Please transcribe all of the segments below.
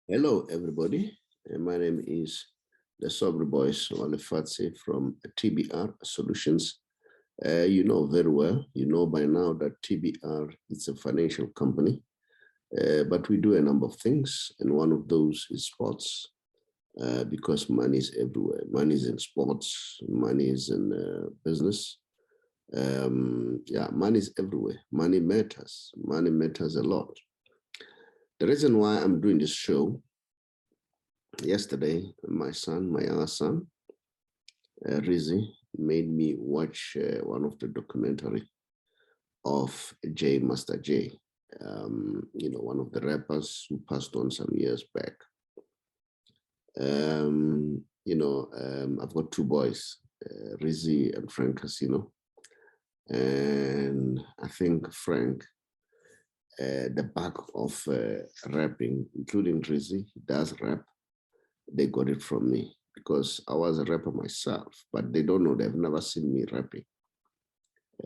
Hello, everybody. My name is the Sober Boys Walefatse from TBR Solutions. You know very well, you know by now that TBR is a financial company, but we do a number of things, and one of those is sports. Because money is everywhere. Money is in sports, money is in business. Yeah, money is everywhere. Money matters. Money matters a lot. The reason why I'm doing this show, yesterday, my younger son, Rizzi, made me watch one of the documentary of Master J, one of the rappers who passed on some years back. I've got two boys, Rizzi and Frank Casino. And I think Frank, the back of rapping, including Rizzi, he does rap. They got it from me because I was a rapper myself, but they don't know, they've never seen me rapping.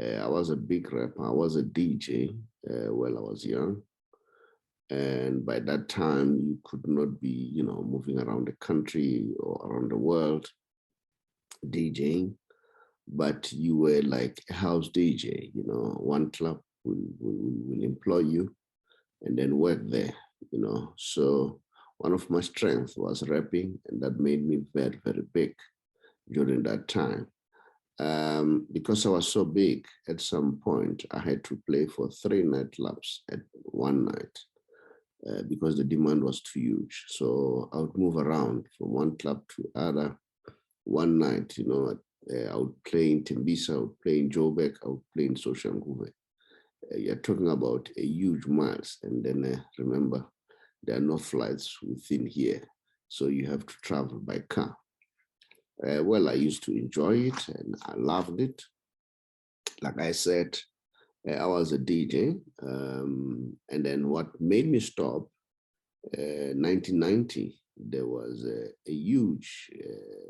I was a big rapper. I was a DJ while I was young. And by that time, you could not be, moving around the country or around the world DJing, but you were like a house DJ, one club will employ you and then work there, So one of my strengths was rapping, and that made me very, very big during that time. Because I was so big, at some point, I had to play for 3 nightclubs at one night because the demand was too huge. So I would move around from one club to other. One night, I would play in Tembisa, I would play in Joburg, I would play in Soshanguve. You're talking about a huge miles. And then remember, there are no flights within here. So you have to travel by car. Well, I used to enjoy it and I loved it. Like I said, I was a DJ. And then what made me stop, 1990, there was a huge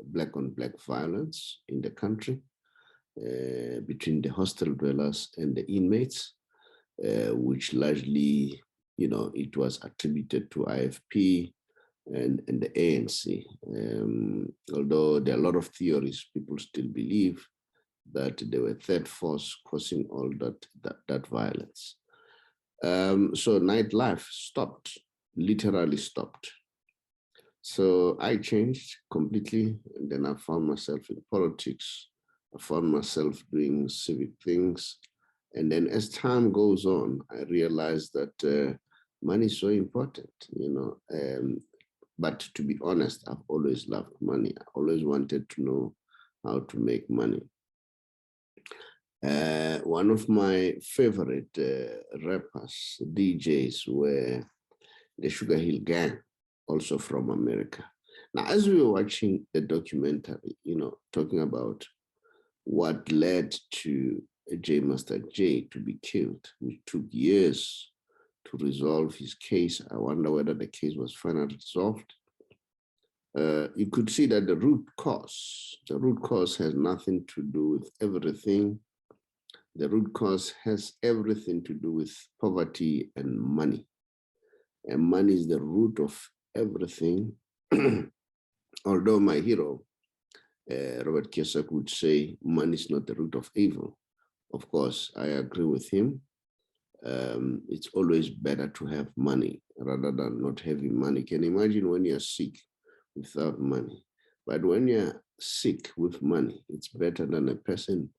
black on black violence in the country between the hostel dwellers and the inmates, which largely, it was attributed to IFP and the ANC. Although there are a lot of theories, people still believe that there were third force causing all that violence. So nightlife stopped, literally stopped. So I changed completely, and then I found myself in politics. I found myself doing civic things. And then as time goes on, I realized that money is so important, but to be honest, I've always loved money. I always wanted to know how to make money. One of my favorite rappers, DJs, were the Sugar Hill Gang, also from America. Now, as we were watching the documentary, talking about what led to Master J to be killed, which took years to resolve his case. I wonder whether the case was finally resolved. You could see that the root cause has nothing to do with everything. The root cause has everything to do with poverty and money. And money is the root of everything. Although my hero, Robert Kiyosaki, would say money is not the root of evil. Of course, I agree with him. It's always better to have money rather than not having money. Can you imagine when you're sick without money? But when you're sick with money, it's better than a person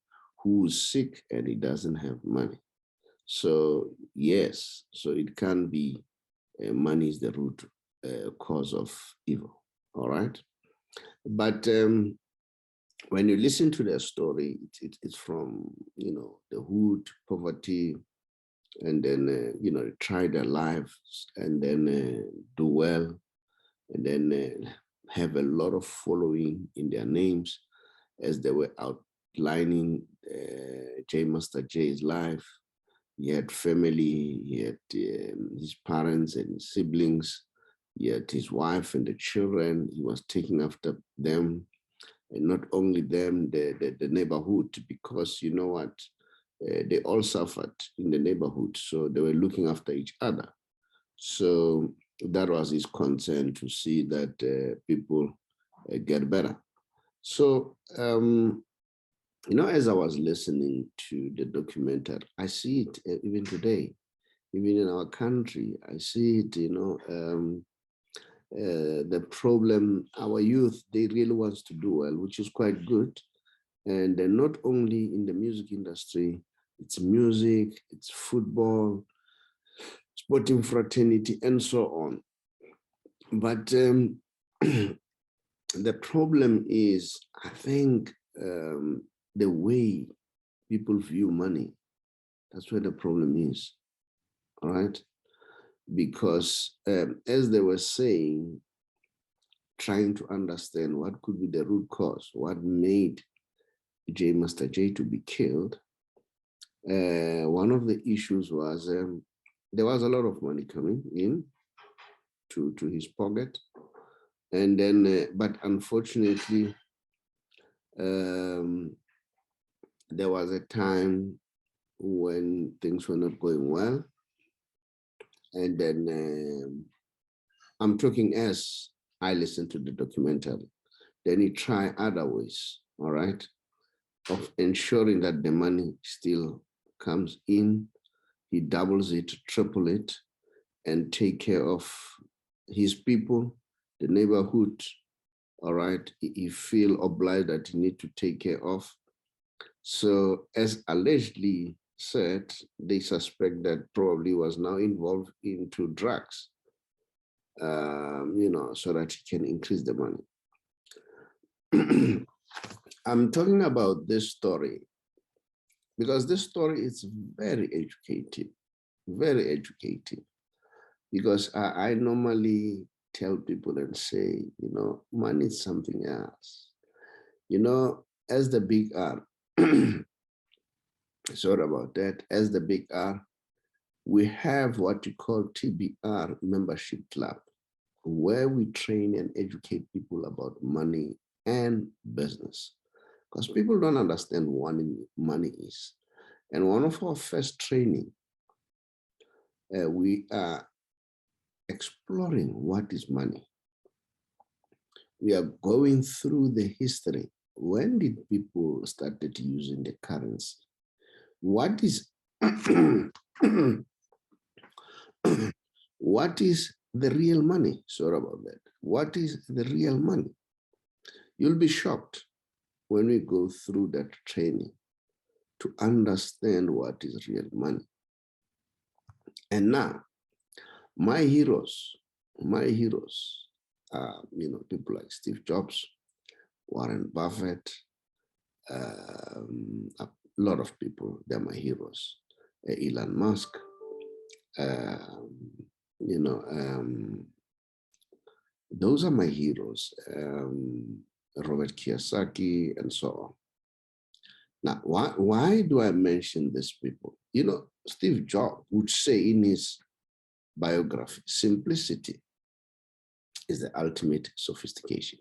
who's sick and he doesn't have money. So yes, so it can be money is the root cause of evil, all right? But when you listen to their story, it's from, the hood, poverty, and then, try their lives and then do well, and then have a lot of following in their names as they were outlining Master J's life. He had family, he had his parents and his siblings, he had his wife and the children. He was taking after them, and not only them, the neighborhood, because you know what, they all suffered in the neighborhood, so they were looking after each other. So That was his concern, to see that people get better. So, as I was listening to the documentary, I see it even today, even in our country. I see it, the problem, our youth, they really wants to do well, which is quite good. And not only in the music industry, it's music, it's football, sporting fraternity, and so on. But the problem is, I think, the way people view money. That's where the problem is, all right? Because as they were saying, trying to understand what could be the root cause, what made Master J to be killed. One of the issues was there was a lot of money coming in to his pocket. And then, but unfortunately, there was a time when things were not going well. And then I'm talking as I listened to the documentary. Then he tried other ways, all right, of ensuring that the money still comes in. He doubles it, triple it, and take care of his people, the neighborhood, all right? He feel obliged that he need to take care of. So as allegedly said, they suspect that probably was now involved into drugs, so that he can increase the money. I'm talking about this story because this story is very educative, because I normally tell people and say, money is something else. As the big R, sorry about that, as the big R, we have what you call TBR membership club, where we train and educate people about money and business, because people don't understand what money is. And one of our first training, we are exploring what is money. We are going through the history. When did people started using the currency? What is what is the real money? Sorry about that. What is the real money? You'll be shocked when we go through that training to understand what is real money. And now, my heroes are, people like Steve Jobs, Warren Buffett, a lot of people, they're my heroes. Elon Musk, those are my heroes. Robert Kiyosaki, and so on. Now, why do I mention these people? Steve Jobs would say in his biography, simplicity is the ultimate sophistication.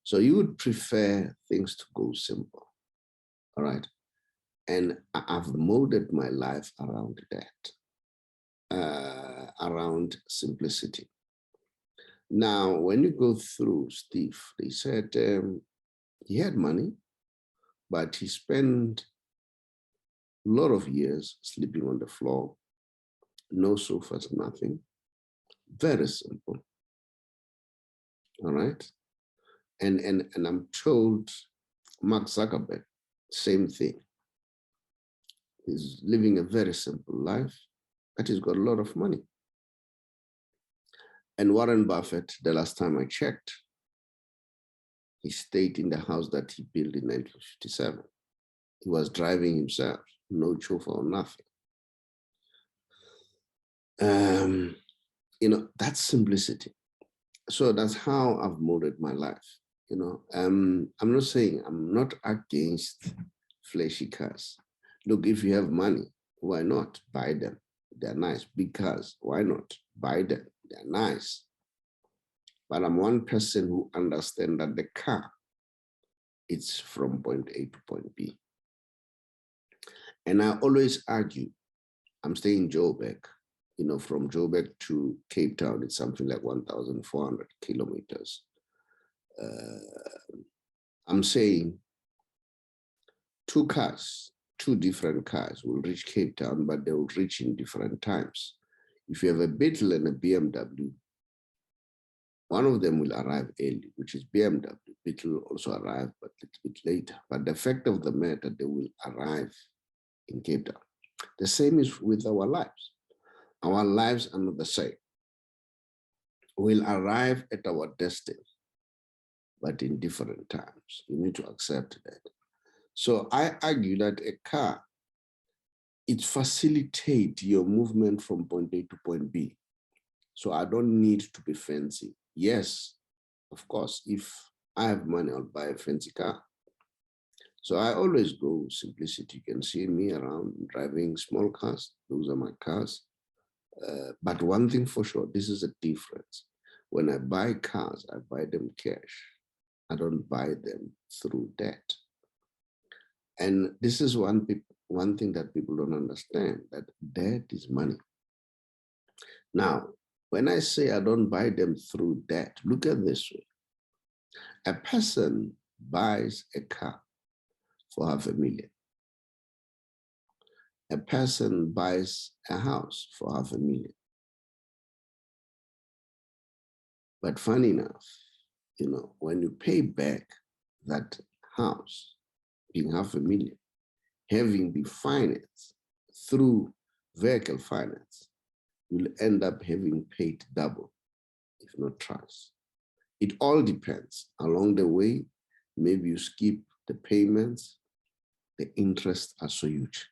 So you would prefer things to go simple, all right? And I've molded my life around that, around simplicity. Now, when you go through Steve, they said he had money, but he spent a lot of years sleeping on the floor, no sofas, nothing, very simple, all right? And I'm told Mark Zuckerberg, same thing. He's living a very simple life, but he's got a lot of money. And Warren Buffett, the last time I checked, he stayed in the house that he built in 1957. He was driving himself, no chauffeur or nothing. That's simplicity. So that's how I've molded my life. I'm not saying I'm not against flashy cars. Look, if you have money, why not buy them? They're nice. Big cars, why not buy them? They're nice. But I'm one person who understands that the car, it's from point A to point B. And I always argue, I'm staying in Joburg, from Joburg to Cape Town, it's something like 1,400 kilometers. I'm saying two different cars will reach Cape Town, but they will reach in different times. If you have a Beetle and a BMW, one of them will arrive early, which is BMW. Beetle will also arrive, but a little bit later. But the fact of the matter, they will arrive in Cape Town. The same is with our lives. Our lives are not the same. We'll arrive at our destiny, but in different times. You need to accept that. So I argue that a car, it facilitates your movement from point A to point B. So I don't need to be fancy. Yes, of course, if I have money, I'll buy a fancy car. So I always go simplicity. You can see me around driving small cars. Those are my cars. But one thing for sure, this is a difference. When I buy cars, I buy them cash. I don't buy them through debt. And this is one thing that people don't understand, that debt is money. Now, when I say I don't buy them through debt, look at this way. A person buys a car for $500,000. A person buys a house for $500,000. But funny enough, when you pay back that house, being $500,000, having been financed through vehicle finance, you'll end up having paid double, if not twice. It all depends. Along the way, maybe you skip the payments, the interests are so huge.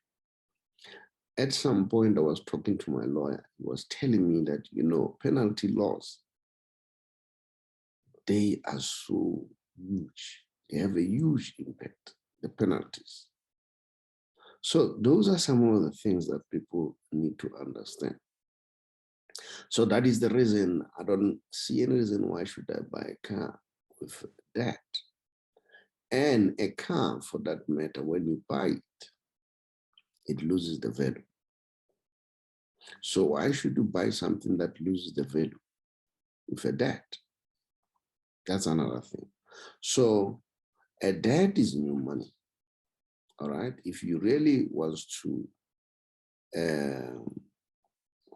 At some point, I was talking to my lawyer. He was telling me that, penalty laws, they are so huge. They have a huge impact, the penalties. So those are some of the things that people need to understand. So that is the reason I don't see any reason why should I buy a car with debt. And a car, for that matter, when you buy it, it loses the value. So why should you buy something that loses the value with a debt? That's another thing. So a debt is new money, all right? If you really want to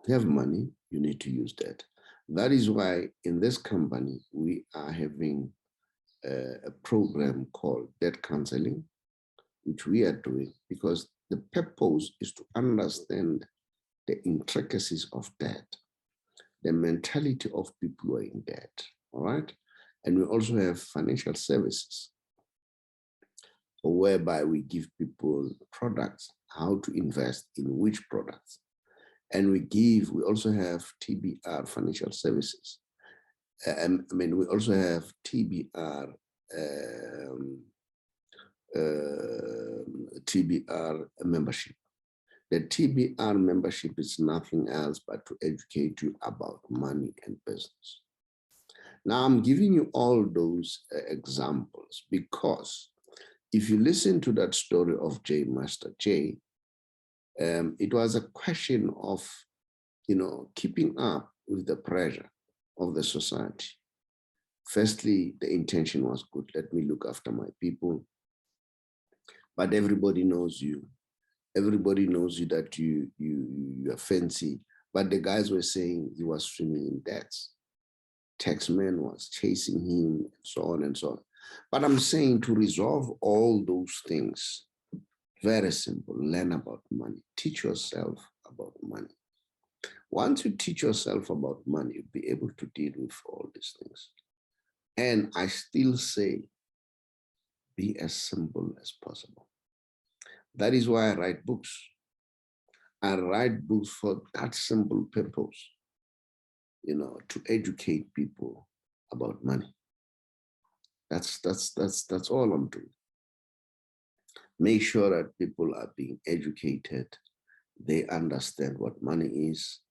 have money, you need to use debt. That is why in this company, we are having a program called debt counseling, which we are doing because the purpose is to understand the intricacies of debt, the mentality of people who are in debt, all right? And we also have financial services whereby we give people products, how to invest in which products. And we also have TBR financial services. We also have TBR membership. The TBR membership is nothing else but to educate you about money and business. Now I'm giving you all those examples because if you listen to that story of Master J, it was a question of, keeping up with the pressure of the society. Firstly, the intention was good. Let me look after my people. But everybody knows you. Everybody knows you that you are fancy. But the guys were saying he was swimming in debts. Taxman was chasing him, and so on and so on. But I'm saying to resolve all those things, very simple, learn about money, teach yourself about money. Once you teach yourself about money, you'll be able to deal with all these things. And I still say, be as simple as possible. That is why I write books. I write books for that simple purpose, to educate people about money. That's all I'm doing. Make sure that people are being educated. They understand what money is.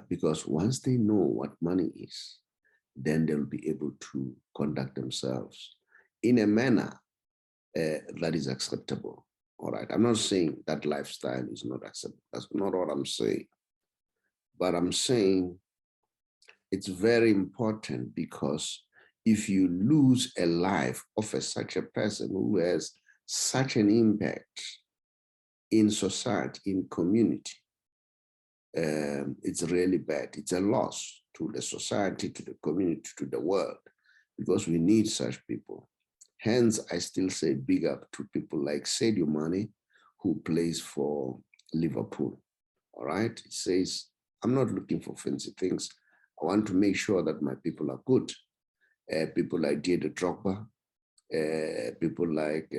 Because once they know what money is, then they'll be able to conduct themselves in a manner that is acceptable. All right. I'm not saying that lifestyle is not acceptable. That's not what I'm saying. But I'm saying it's very important, because if you lose a life of such a person who has such an impact in society, in community, it's really bad. It's a loss to the society, to the community, to the world, because we need such people. Hence, I still say big up to people like Sadio Mane, who plays for Liverpool. All right. He says, I'm not looking for fancy things. I want to make sure that my people are good. People like Didier Drogba, people like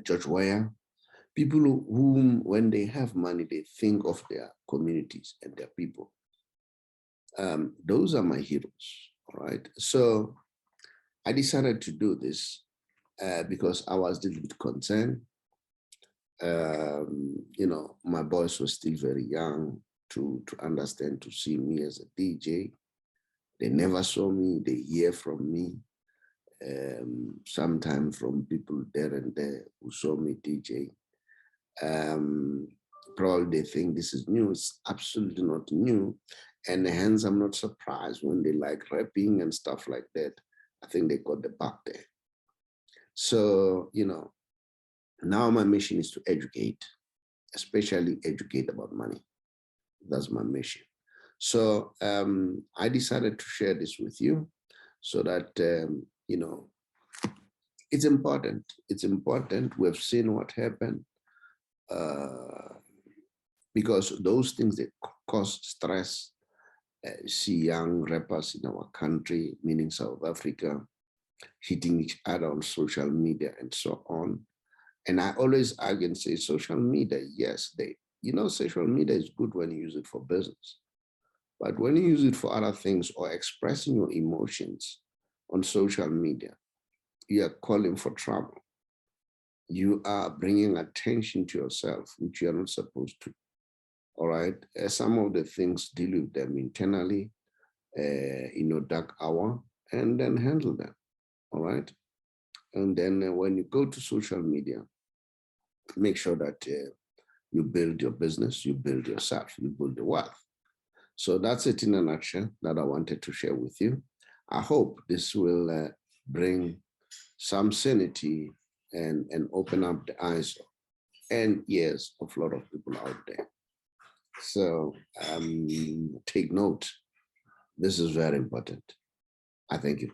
George Weah, people whom, when they have money, they think of their communities and their people. Those are my heroes. All right. So I decided to do this because I was a little bit concerned. My boys were still very young to understand, to see me as a DJ. They never saw me, they hear from me, sometimes from people there and there who saw me DJ. Probably they think this is new. It's absolutely not new. And hence, I'm not surprised when they like rapping and stuff like that. I think they got the bug there. So, now my mission is to educate, especially educate about money. That's my mission. So I decided to share this with you so that, it's important. It's important. We've seen what happened because those things that cause stress, see young rappers in our country, meaning South Africa, hitting each other on social media and so on. And I always argue and say social media, yes, social media is good when you use it for business. But when you use it for other things or expressing your emotions on social media, you are calling for trouble. You are bringing attention to yourself, which you are not supposed to. All right. Some of the things, deal with them internally in your dark hour and then handle them. All right. And then when you go to social media, make sure that you build your business, you build yourself, you build the wealth. So that's it in a nutshell that I wanted to share with you. I hope this will bring some sanity and open up the eyes and ears of a lot of people out there. So take note. This is very important. I thank you.